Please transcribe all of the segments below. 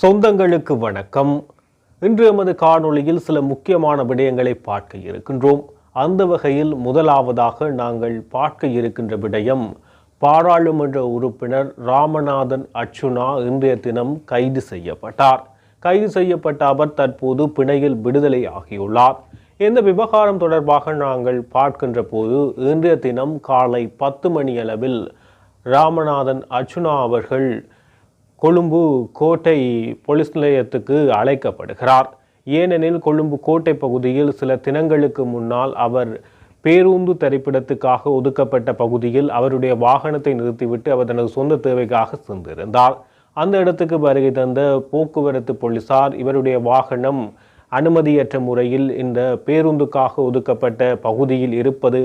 சொந்தங்களுக்கு வணக்கம். இன்று எமது காணொளியில் சில முக்கியமான விடயங்களை பார்க்க இருக்கின்றோம். அந்த வகையில் முதலாவதாக நாங்கள் பார்க்க இருக்கின்ற விடயம், பாராளுமன்ற உறுப்பினர் ராமநாதன் அர்ச்சுனா இன்றைய தினம் கைது செய்யப்பட்டார். கைது செய்யப்பட்ட அவர் தற்போது பிணையில் விடுதலை ஆகியுள்ளார். இந்த விவகாரம் தொடர்பாக நாங்கள் பார்க்கின்ற போது இன்றைய தினம் காலை 10 மணியளவில் ராமநாதன் அர்ச்சுனா அவர்கள் கொழும்பு கோட்டை போலீஸ் நிலையத்துக்கு அழைக்கப்படுகிறார். ஏனெனில் கொழும்பு கோட்டை பகுதியில் சில தினங்களுக்கு முன்னால் அவர் பேருந்து தரிப்பிடத்துக்காக ஒதுக்கப்பட்ட பகுதியில் அவருடைய வாகனத்தை நிறுத்திவிட்டு அவர் தனது சொந்த தேவைக்காக சென்றிருந்தார். அந்த இடத்துக்கு வருகை தந்த போக்குவரத்து போலீசார் இவருடைய வாகனம் அனுமதியற்ற முறையில் இந்த பேருந்துக்காக ஒதுக்கப்பட்ட பகுதியில் இருப்பது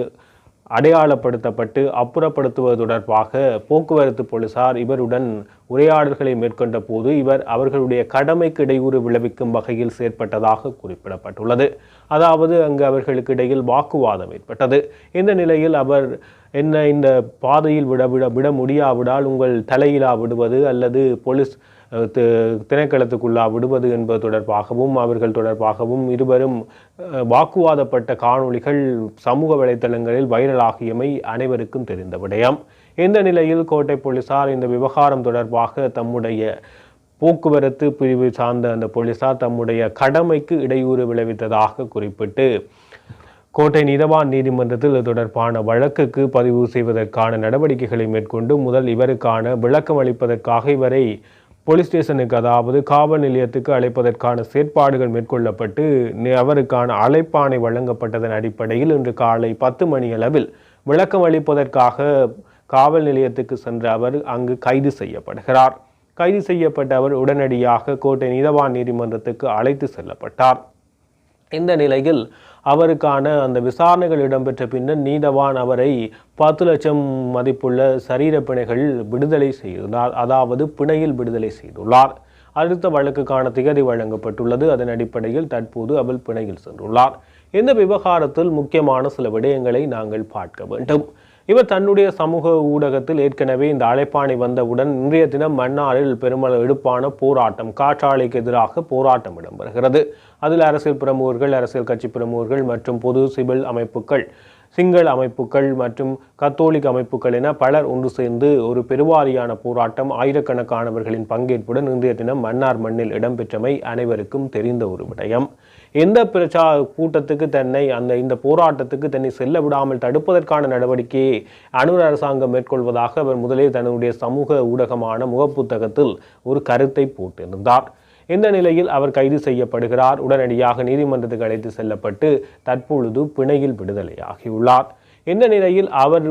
அடையாளப்படுத்தப்பட்டு அப்புறப்படுத்துவது தொடர்பாக போக்குவரத்து போலீசார் இவருடன் உரையாடல்களை மேற்கொண்ட போது இவர் அவர்களுடைய கடமைக்கு இடையூறு விளைவிக்கும் வகையில் செயற்பட்டதாக குறிப்பிடப்பட்டுள்ளது. அதாவது அங்கு அவர்களுக்கு இடையில் வாக்குவாதம் ஏற்பட்டது. இந்த நிலையில் அவர் இந்த பாதையில் விட முடியாவிடால் உங்கள் தலையிலா விடுவது அல்லது போலீஸ் திணைக்களத்துக்குள்ளா விடுவது என்பது தொடர்பாகவும் அவர்கள் தொடர்பாகவும் இருவரும் வாக்குவாதப்பட்ட காணொளிகள் சமூக வலைதளங்களில் வைரலாகியமை அனைவருக்கும் தெரிந்த விடயம். இந்த நிலையில் கோட்டை போலீசார் இந்த விவகாரம் தொடர்பாக தம்முடைய போக்குவரத்து பிரிவு சார்ந்த அந்த போலீசார் தம்முடைய கடமைக்கு இடையூறு விளைவித்ததாக குறிப்பிட்டு கோட்டை நீதவான் நீதிமன்றத்தில் இது தொடர்பான வழக்குக்கு பதிவு செய்வதற்கான நடவடிக்கைகளை மேற்கொண்டு முதல் இவருக்கான விளக்கம் அளிப்பதற்காக இவரை போலீஸ் ஸ்டேஷனுக்கு, அதாவது காவல் நிலையத்துக்கு அழைப்பதற்கான செயற்பாடுகள் மேற்கொள்ளப்பட்டு அவருக்கான அழைப்பாணை வழங்கப்பட்டதன் அடிப்படையில் இன்று காலை 10 மணியளவில் விளக்கம் அளிப்பதற்காக காவல் நிலையத்துக்கு சென்ற அவர் அங்கு கைது செய்யப்படுகிறார். கைது செய்யப்பட்ட அவர் உடனடியாக கோட்டை நீதவான் நீதிமன்றத்துக்கு அழைத்து செல்லப்பட்டார். இந்த நிலையில் அவருக்கான அந்த விசாரணைகள் இடம்பெற்ற பின்னர் நீதவான் அவரை 10 லட்சம் மதிப்புள்ள சரீர பிணைகள் விடுதலை செய்துள்ளார். அதாவது பிணையில் விடுதலை செய்துள்ளார். அடுத்த வழக்குக்கான திகதி வழங்கப்பட்டுள்ளது. அதன் அடிப்படையில் தற்போது அவர் பிணையில் சென்றுள்ளார். இந்த விவகாரத்தில் முக்கியமான சில விடயங்களை நாங்கள் பார்க்க வேண்டும். இவர் தன்னுடைய சமூக ஊடகத்தில் ஏற்கனவே இந்த அழைப்பாணை வந்தவுடன் இன்றைய தினம் மன்னாரில் பெருமளவு எடுப்பான போராட்டம், காற்றாலைக்கு எதிராக போராட்டம் இடம்பெறுகிறது. அதில் அரசியல் பிரமுகர்கள், அரசியல் கட்சி பிரமுகர்கள் மற்றும் பொது சிவில் அமைப்புகள், சிங்கள அமைப்புகள் மற்றும் கத்தோலிக்க அமைப்புகள் என பலர் ஒன்று சேர்ந்து ஒரு பெருவாரியான போராட்டம் ஆயிரக்கணக்கானவர்களின் பங்கேற்புடன் இன்றைய தினம் மன்னார் மண்ணில் இடம்பெற்றமை அனைவருக்கும் தெரிந்த ஒரு விடயம். எந்த கூட்டத்துக்கு இந்த போராட்டத்துக்கு தன்னை செல்ல விடாமல் தடுப்பதற்கான நடவடிக்கையை அனுர் அரசாங்கம் மேற்கொள்வதாக அவர் முதலில் தன்னுடைய சமூக ஊடகமான முகப்புத்தகத்தில் ஒரு கருத்தை போட்டிருந்தார். இந்த நிலையில் அவர் கைது செய்யப்படுகிறார். உடனடியாக நீதிமன்றத்துக்கு அழைத்து செல்லப்பட்டு தற்பொழுது பிணையில் விடுதலையாகியுள்ளார். இந்த நிலையில் அவர்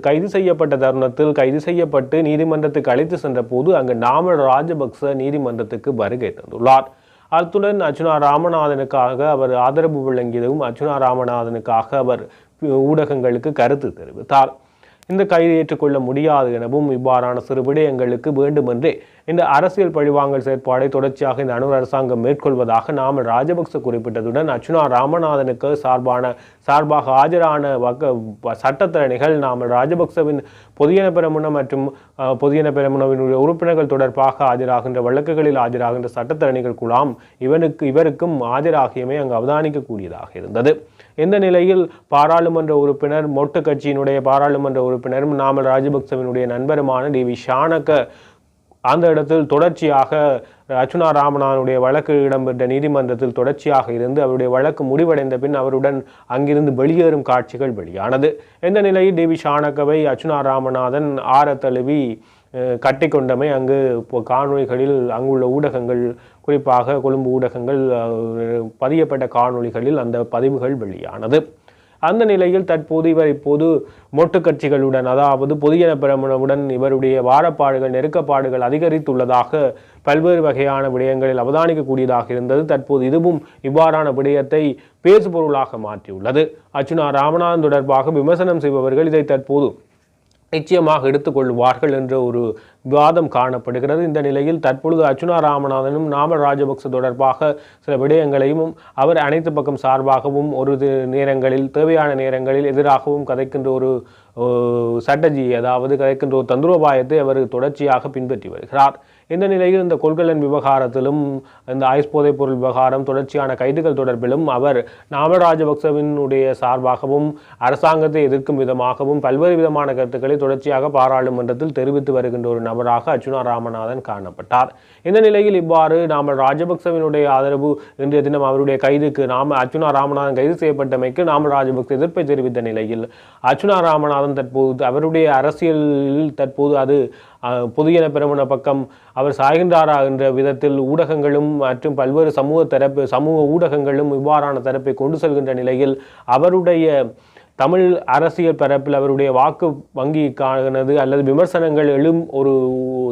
கைது செய்யப்பட்ட தருணத்தில் கைது செய்யப்பட்டு நீதிமன்றத்துக்கு அழைத்து சென்ற போது அங்கு நாமல் ராஜபக்ச நீதிமன்றத்துக்கு வருகை தந்துள்ளார். அத்துடன் அர்ச்சுனா ராமநாதனுக்காக அவர் ஆதரவு வழங்கியதும் அர்ச்சுனா ராமநாதனுக்காக அவர் ஊடகங்களுக்கு கருத்து தெரிவித்தார். இந்த கைது ஏற்றுக்கொள்ள முடியாது எனவும் இவ்வாறான சிறு விடயங்களுக்கு வேண்டுமென்றே இந்த அரசியல் பழிவாங்கல் செயற்பாடை தொடர்ச்சியாக இந்த அனுர் அரசாங்கம் மேற்கொள்வதாக நாமல் ராஜபக்ச குறிப்பிட்டதுடன் அர்ச்சுனா ராமநாதனுக்கு சார்பாக ஆஜரான சட்டத்தரணிகள் நாமல் ராஜபக்சவின் பொதியன பெரமுன மற்றும் பொதியன பெரமுனவினுடைய உறுப்பினர்கள் தொடர்பாக ஆஜராகின்ற வழக்குகளில் ஆஜராகின்ற சட்டத்தரணிகள் குழாம் இவருக்கும் ஆஜராகியமை அங்கு அவதானிக்கக்கூடியதாக இருந்தது. இந்த நிலையில் பாராளுமன்ற உறுப்பினர் மொட்டு கட்சியினுடைய பாராளுமன்ற உறுப்பினரும் நாமல் ராஜபக்சவினுடைய நண்பருமான டிவி ஷானக்க அந்த இடத்தில் தொடர்ச்சியாக அர்ச்சுனா ராமநாதனுடைய வழக்கு இடம்பெற்ற நீதிமன்றத்தில் தொடர்ச்சியாக இருந்து அவருடைய வழக்கு முடிவடைந்த பின் அவருடன் அங்கிருந்து வெளியேறும் காட்சிகள் வெளியானது. இந்த நிலையில் டிவி ஷானக்கவை அர்ச்சுனா ராமநாதன் ஆற தழுவி கட்டி கொண்டமை அங்கு காணொலிகளில் அங்குள்ள ஊடகங்கள், குறிப்பாக கொழும்பு ஊடகங்கள் பதியப்பட்ட காணொலிகளில் அந்த பதிவுகள் வெளியானது. அந்த நிலையில் தற்போது இவர் இப்போது மொட்டு கட்சிகளுடன், அதாவது பொதியன பெரமுனவுடன் இவருடைய வாரப்பாடுகள், நெருக்கப்பாடுகள் அதிகரித்துள்ளதாக பல்வேறு வகையான விடயங்களில் அவதானிக்கக்கூடியதாக இருந்தது. தற்போது இதுவும் இவ்வாறான விடயத்தை பேசுபொருளாக மாற்றியுள்ளது. அர்ச்சுனா ராமநாதன் தொடர்பாக விமர்சனம் செய்பவர்கள் இதை தற்போது நிச்சயமாக எடுத்துக்கொள்வார்கள் என்ற ஒரு விவாதம் காணப்படுகிறது. இந்த நிலையில் தற்பொழுது அர்ச்சுனா ராமநாதனும் நாமல் ராஜபக்ச தொடர்பாக சில விடயங்களையும் அவர் அனைத்து பக்கம் சார்பாகவும் ஒரு நேரங்களில் தேவையான நேரங்களில் எதிராகவும் கதைக்கின்ற ஒரு சட்டஜி, அதாவது கதைக்கின்ற ஒரு தந்திரோபாயத்தை அவர் தொடர்ச்சியாக பின்பற்றி வருகிறார். இந்த நிலையில் இந்த கொள்கலன் விவகாரத்திலும் இந்த ஐஸ் போதைப் பொருள் விவகாரம் தொடர்ச்சியான கைதுகள் தொடர்பிலும் அவர் நாமல் ராஜபக்சவினுடைய சார்பாகவும் அரசாங்கத்தை எதிர்க்கும் விதமாகவும் பல்வேறு விதமான கருத்துக்களை தொடர்ச்சியாக பாராளுமன்றத்தில் தெரிவித்து வருகின்ற ஒரு நபராக அர்ச்சுனா ராமநாதன் காணப்பட்டார். இந்த நிலையில் இவ்வாறு நாமல் ராஜபக்சவினுடைய ஆதரவு இன்றைய தினம் அவருடைய கைதுக்கு அர்ச்சுனா ராமநாதன் கைது செய்யப்பட்டமைக்கு நாமல் ராஜபக்ச எதிர்ப்பை தெரிவித்த நிலையில் அர்ச்சுனா ராமநாதன் தற்போது அவருடைய அரசியலில் தற்போது அது பொதுஜன பெரமுன பக்கம் அவர் சாய்கின்றாரா என்ற விதத்தில் ஊடகங்களும் மற்றும் பல்வேறு சமூக ஊடகங்களும் இவ்வாறான தரப்பை கொண்டு செல்கின்ற நிலையில் அவருடைய தமிழ் அரசியல் பரப்பில் அவருடைய வாக்கு வங்கிக்கானது அல்லது விமர்சனங்கள் எழும் ஒரு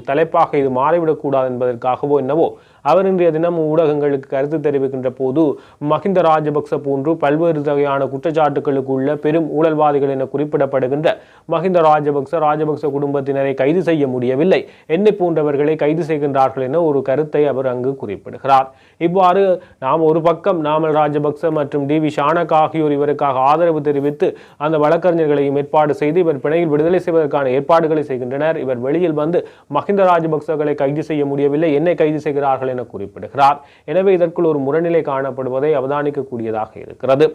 தலைப்பாக இது மாறிவிடக்கூடாது என்பதற்காகவோ என்னவோ அவர் இன்றைய தினம் ஊடகங்களுக்கு கருத்து தெரிவிக்கின்ற போது மஹிந்த ராஜபக்ச போன்று பல்வேறு வகையான குற்றச்சாட்டுகளுக்கு உள்ள பெரும் ஊழல்வாதிகள் என குறிப்பிடப்படுகின்ற மஹிந்த ராஜபக்ச குடும்பத்தினரை கைது செய்ய முடியவில்லை, என்னை போன்றவர்களை கைது செய்கின்றார்கள் என ஒரு கருத்தை அவர் அங்கு குறிப்பிடுகிறார். இவ்வாறு நாம் ஒரு பக்கம் நாமல் ராஜபக்ச மற்றும் டி.வி. ஷானக் ஆகியோர் இவருக்காக ஆதரவு தெரிவித்து அந்த வழக்கறிஞர்களையும் ஏற்பாடு செய்து இவர் பிணையில் விடுதலை செய்வதற்கான ஏற்பாடுகளை செய்கின்றனர். இவர் வெளியில் வந்து மஹிந்த ராஜபக்சகளை கைது செய்ய முடியவில்லை, என்னை கைது செய்கிறார்கள் என குறிப்பிடுகிறார். எனவே இதற்குள் ஒரு முரண்நிலை காணப்படுவதை அவதானிக்கக்கூடியதாக இருக்கிறது.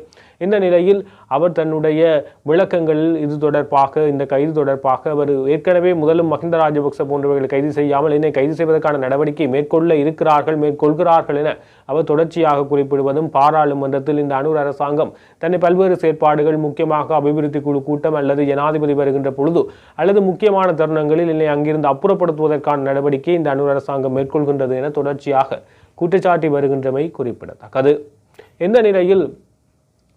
இந்த நிலையில் அவர் தன்னுடைய விளக்கங்களில் இது தொடர்பாக இந்த கைது தொடர்பாக அவர் ஏற்கனவே முதலும் மஹிந்த ராஜபக்ச போன்றவர்களை கைது செய்யாமல் என்னை கைது செய்வதற்கான நடவடிக்கை மேற்கொள்கிறார்கள் என அவர் தொடர்ச்சியாக குறிப்பிடுவதும் பாராளுமன்றத்தில் இந்த அனுர் அரசாங்கம் தன்னை பல்வேறு செயற்பாடுகள் முக்கியமாக அபிவிருத்தி குழு கூட்டம் அல்லது ஜனாதிபதி வருகின்ற பொழுது அல்லது முக்கியமான தருணங்களில் என்னை அங்கிருந்து அப்புறப்படுத்துவதற்கான நடவடிக்கை இந்த அனுர் அரசாங்கம் மேற்கொள்கின்றது என தொடர்ச்சியாக குற்றச்சாட்டி வருகின்றமை குறிப்பிடத்தக்கது. இந்த நிலையில்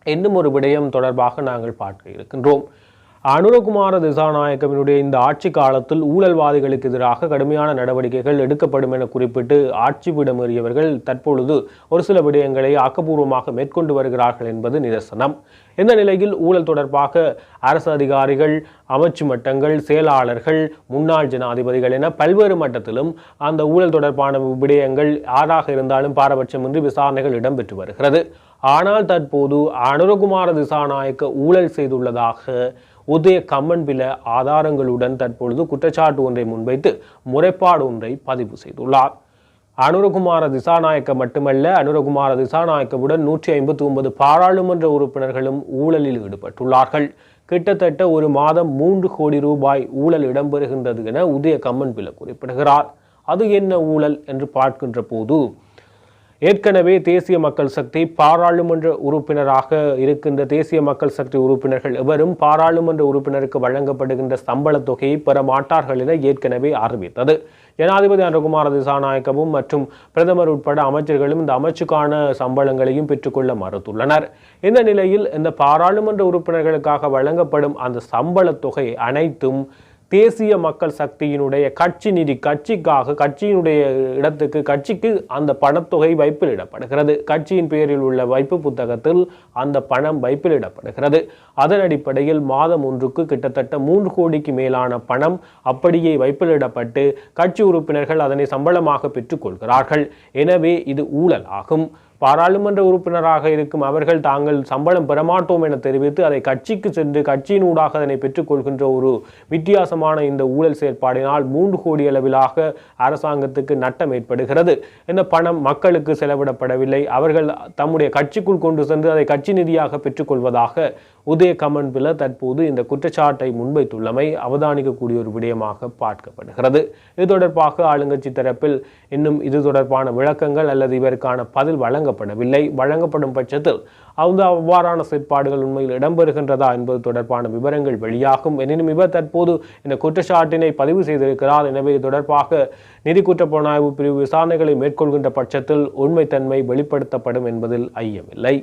இன்னும் ஒரு விடயம் தொடர்பாக நாங்கள் பார்க்க இருக்கின்றோம். அனுரகுமார திசாநாயக்கவினுடைய இந்த ஆட்சி காலத்தில் ஊழல்வாதிகளுக்கு எதிராக கடுமையான நடவடிக்கைகள் எடுக்கப்படும் என குறிப்பிட்டு ஆட்சி விடமேறியவர்கள் தற்பொழுது ஒரு சில விடயங்களை ஆக்கப்பூர்வமாக மேற்கொண்டு வருகிறார்கள் என்பது நிதர்சனம். இந்த நிலையில் ஊழல் தொடர்பாக அரசு அதிகாரிகள், அமைச்சு மட்டங்கள், செயலாளர்கள், முன்னாள் ஜனாதிபதிகள் என பல்வேறு மட்டத்திலும் அந்த ஊழல் தொடர்பான விடயங்கள் யாராக இருந்தாலும் பாரபட்சமின்றி விசாரணைகள் இடம்பெற்று வருகிறது. ஆனால் தற்போது அனுரகுமார திசாநாயக்க ஊழல் செய்துள்ளதாக உதய கம்மன்பில ஆதாரங்களுடன் தற்பொழுது குற்றச்சாட்டு ஒன்றை முன்வைத்து முறைப்பாடு ஒன்றை பதிவு செய்துள்ளார். அனுரகுமார திசாநாயக்க மட்டுமல்ல, அனுரகுமார திசாநாயக்கவுடன் 159 பாராளுமன்ற உறுப்பினர்களும் ஊழலில் ஈடுபட்டுள்ளார்கள். கிட்டத்தட்ட ஒரு மாதம் 3 கோடி ரூபாய் ஊழல் இடம்பெறுகின்றது என உதய கம்மன்பில குறிப்பிடுகிறார். அது என்ன ஊழல் என்று பார்க்கின்ற போது ஏற்கனவே தேசிய மக்கள் சக்தி பாராளுமன்ற உறுப்பினராக இருக்கின்ற தேசிய மக்கள் சக்தி உறுப்பினர்கள் எவரும் பாராளுமன்ற உறுப்பினருக்கு வழங்கப்படுகின்ற சம்பள தொகையை பெற மாட்டார்கள் என ஏற்கனவே அறிவித்தது. ஜனாதிபதி அனுரகுமார திசாநாயக்கவும் மற்றும் பிரதமர் உட்பட அமைச்சர்களும் இந்த அமைச்சுக்கான சம்பளங்களையும் பெற்றுக்கொள்ள மறுத்துள்ளனர். இந்த நிலையில் இந்த பாராளுமன்ற உறுப்பினர்களுக்காக வழங்கப்படும் அந்த சம்பள தொகை அனைத்தும் தேசிய மக்கள் சக்தியினுடைய கட்சி நிதி, கட்சியினுடைய இடத்துக்கு கட்சிக்கு அந்த பணத்தொகை வைப்பிலிடப்படுகிறது. கட்சியின் பெயரில் உள்ள வைப்பு புத்தகத்தில் அந்த பணம் வைப்பிலிடப்படுகிறது. அதன் அடிப்படையில் மாதம் ஒன்றுக்கு கிட்டத்தட்ட 3 கோடிக்கு மேலான பணம் அப்படியே வைப்பிலிடப்பட்டு கட்சி உறுப்பினர்கள் அதனை சம்பளமாக பெற்றுக்கொள்கிறார்கள். எனவே இது ஊழல் ஆகும். பாராளுமன்ற உறுப்பினராக இருக்கும் அவர்கள் தாங்கள் சம்பளம் பெறமாட்டோம் என தெரிவித்து அதை கட்சிக்கு சென்று கட்சியின் ஊடாக அதனை பெற்றுக்கொள்கின்ற ஒரு வித்தியாசமான இந்த ஊழல் செயற்பாடினால் 3 கோடி அளவிலாக அரசாங்கத்துக்கு நட்டம் ஏற்படுகிறது. இந்த பணம் மக்களுக்கு செலவிடப்படவில்லை, அவர்கள் தம்முடைய கட்சிக்குள் கொண்டு சென்று அதை கட்சி நிதியாக பெற்றுக்கொள்வதாக உதய கம்மன்பில தற்போது இந்த குற்றச்சாட்டை முன்வைத்துள்ளமை அவதானிக்கக்கூடிய ஒரு விடயமாக பார்க்கப்படுகிறது. இது தொடர்பாக ஆளுங்கட்சி தரப்பில் இன்னும் இது தொடர்பான விளக்கங்கள் அல்லது இவருக்கான பதில் வழங்கப்படவில்லை. வழங்கப்படும் பட்சத்தில் அவ்வாறான செயற்பாடுகள் உண்மையில் இடம்பெறுகின்றதா என்பது தொடர்பான விவரங்கள் வெளியாகும். எனினும் இவர் தற்போது இந்த குற்றச்சாட்டினை பதிவு செய்திருக்கிறார். எனவே தொடர்பாக நிதி குற்றப்புலனாய்வு பிரிவு விசாரணைகளை மேற்கொள்கின்ற பட்சத்தில் உண்மைத்தன்மை வெளிப்படுத்தப்படும் என்பதில் ஐயமில்லை.